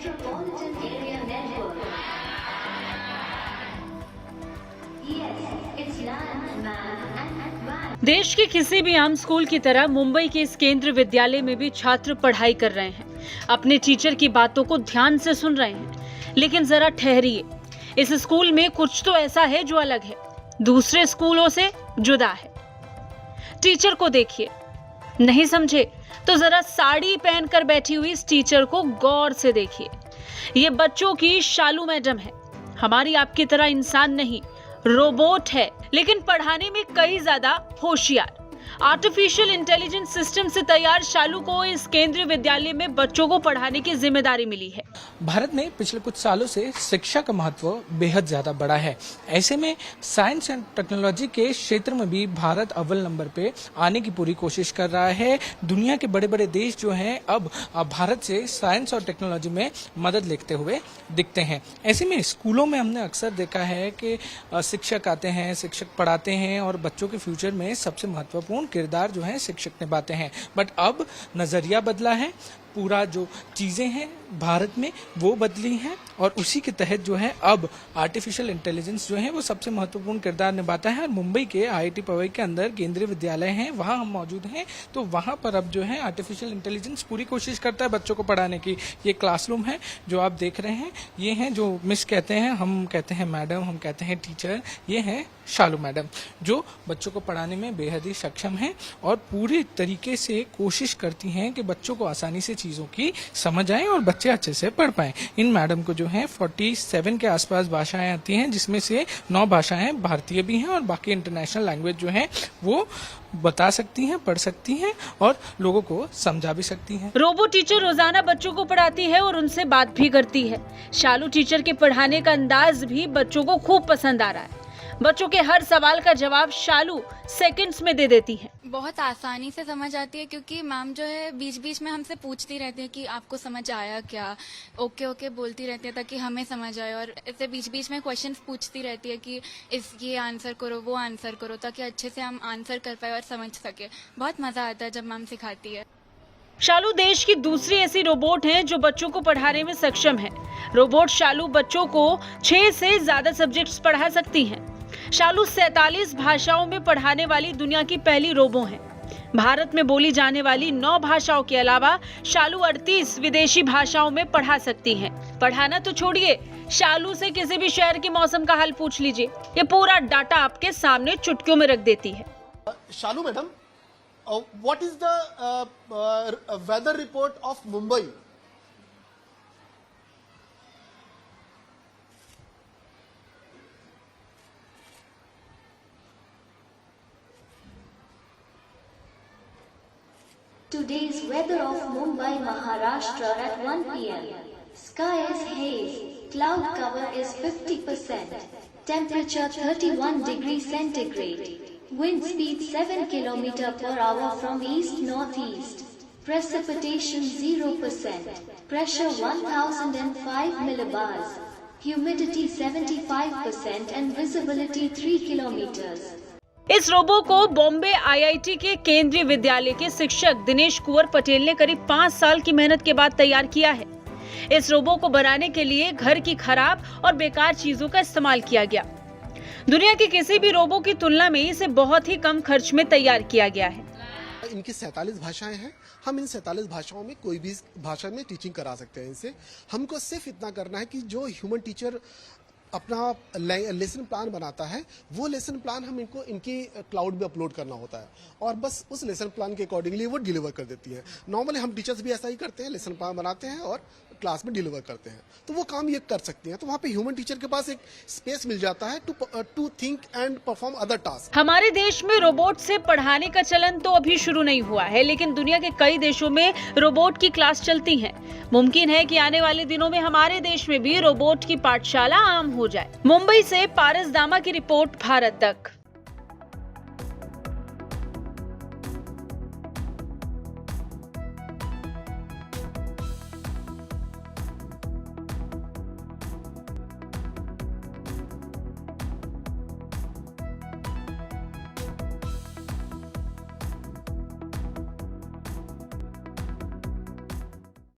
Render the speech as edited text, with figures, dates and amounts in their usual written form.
Metropolitan Area Network. Yes, it's land, man, and van. देश के किसी भी आम स्कूल की तरह मुंबई के इस केंद्रीय विद्यालय में भी छात्र पढ़ाई कर रहे हैं, अपने टीचर की बातों को ध्यान से सुन रहे हैं। लेकिन जरा ठहरिए, इस स्कूल में कुछ तो ऐसा है जो अलग है, दूसरे स्कूलों से जुदा है। टीचर को देखिए, नहीं समझे तो जरा साड़ी पहनकर बैठी हुई इस टीचर को गौर से देखिए। ये बच्चों की शालू मैडम है, हमारी आपकी तरह इंसान नहीं, रोबोट है, लेकिन पढ़ाने में कई ज्यादा होशियार। आर्टिफिशियल इंटेलिजेंस सिस्टम से तैयार शालू को इस केंद्रीय विद्यालय में बच्चों को पढ़ाने की जिम्मेदारी मिली है। भारत में पिछले कुछ सालों से शिक्षा का महत्व बेहद ज्यादा बढ़ा है। ऐसे में साइंस एंड टेक्नोलॉजी के क्षेत्र में भी भारत अव्वल नंबर पे आने की पूरी कोशिश कर रहा है। दुनिया के बड़े बड़े देश जो हैं अब भारत से साइंस और टेक्नोलॉजी में मदद लेते हुए दिखते हैं। ऐसे में स्कूलों में हमने अक्सर देखा है कि शिक्षक आते हैं, शिक्षक पढ़ाते हैं और बच्चों के फ्यूचर में सबसे महत्वपूर्ण किरदार जो है शिक्षक निभाते हैं। बट अब नजरिया बदला है, पूरा जो चीजें हैं भारत में वो बदली हैं और उसी के तहत जो है अब आर्टिफिशियल इंटेलिजेंस जो है वो सबसे महत्वपूर्ण किरदार निभाता है। और मुंबई के IIT पवई के अंदर केंद्रीय विद्यालय हैं, वहाँ हम मौजूद हैं, तो वहाँ पर अब जो है आर्टिफिशियल इंटेलिजेंस पूरी कोशिश करता है बच्चों को पढ़ाने की। ये क्लासरूम है जो आप देख रहे हैं, ये हैं जो मिस कहते हैं, हम कहते हैं मैडम, हम कहते हैं टीचर, ये हैं शालू मैडम जो बच्चों को पढ़ाने में बेहद ही सक्षम हैं और पूरी तरीके से कोशिश करती हैं कि बच्चों को आसानी से चीज़ों की समझ आए और बच्चे अच्छे से पढ़ पाएं। इन मैडम को जो है 47 के आसपास भाषाएं आती हैं, जिसमें से 9 भाषाएं भारतीय भी हैं और बाकी इंटरनेशनल लैंग्वेज जो है वो बता सकती हैं, पढ़ सकती हैं और लोगों को समझा भी सकती हैं। रोबो टीचर रोजाना बच्चों को पढ़ाती है और उनसे बात भी करती है। शालू टीचर के पढ़ाने का अंदाज भी बच्चों को खूब पसंद आ रहा है। बच्चों के हर सवाल का जवाब शालू सेकंड्स में दे देती है। बहुत आसानी से समझ आती है क्योंकि मैम जो है बीच बीच में हमसे पूछती रहती है कि आपको समझ आया क्या, ओके ओके बोलती रहती है ताकि हमें समझ आए, और ऐसे बीच बीच में क्वेश्चंस पूछती रहती है कि ये आंसर करो, वो आंसर करो, ताकि अच्छे से हम आंसर कर पाए और समझ सके। बहुत मजा आता है जब मैम सिखाती है। शालू देश की दूसरी ऐसी रोबोट है जो बच्चों को पढ़ाने में सक्षम है। रोबोट शालू बच्चों को 6 से ज्यादा सब्जेक्ट्स पढ़ा सकती हैं। शालू 47 भाषाओं में पढ़ाने वाली दुनिया की पहली रोबो है। भारत में बोली जाने वाली 9 भाषाओं के अलावा शालू 38 विदेशी भाषाओं में पढ़ा सकती हैं। पढ़ाना तो छोड़िए, शालू से किसी भी शहर के मौसम का हाल पूछ लीजिए, ये पूरा डाटा आपके सामने चुटकियों में रख देती है। शालू madam, what is the weather report of Mumbai? Today's weather of Mumbai, Maharashtra at 1 p.m. Sky is haze, cloud cover is 50%, temperature 31 degrees centigrade, wind speed 7 km per hour from east-northeast, precipitation 0%, pressure 1005 millibars, humidity 75% and visibility 3 kilometers. इस robo को Bombay IIT के केंद्रीय विद्यालय के शिक्षक दिनेश कुंवर पटेल ने करीब 5 साल की मेहनत के बाद तैयार किया है। इस रोबो को बनाने के लिए घर की खराब और बेकार चीजों का इस्तेमाल किया गया। दुनिया के किसी भी रोबो की तुलना में इसे बहुत ही कम खर्च में तैयार किया गया है। इनकी 47 भाषाएं हैं। हम इन 47 भाषाओं में कोई भी भाषा में टीचिंग करा सकते हैं इनसे। हमको सिर्फ इतना करना है कि जो ह्यूमन टीचर अपना लेसन प्लान बनाता है, वो लेसन प्लान हम इनको इनकी क्लाउड में अपलोड करना होता है और बस उस लेसन प्लान के अकॉर्डिंगली वो डिलीवर कर देती है। नॉर्मली हम टीचर्स भी ऐसा ही करते हैं, लेसन प्लान बनाते हैं और क्लास में डिलीवर करते हैं, तो वो काम ये कर सकते हैं। तो वहाँ पे ह्यूमन टीचर के पास एक स्पेस मिल जाता है to think and perform other task. हमारे देश में रोबोट से पढ़ाने का चलन तो अभी शुरू नहीं हुआ है, लेकिन दुनिया के कई देशों में रोबोट की क्लास चलती हैं। मुमकिन है कि आने वाले दिनों में हमारे देश में भी रोबोट की पाठशाला आम हो जाए। मुंबई से पारस दामा की रिपोर्ट, भारत तक।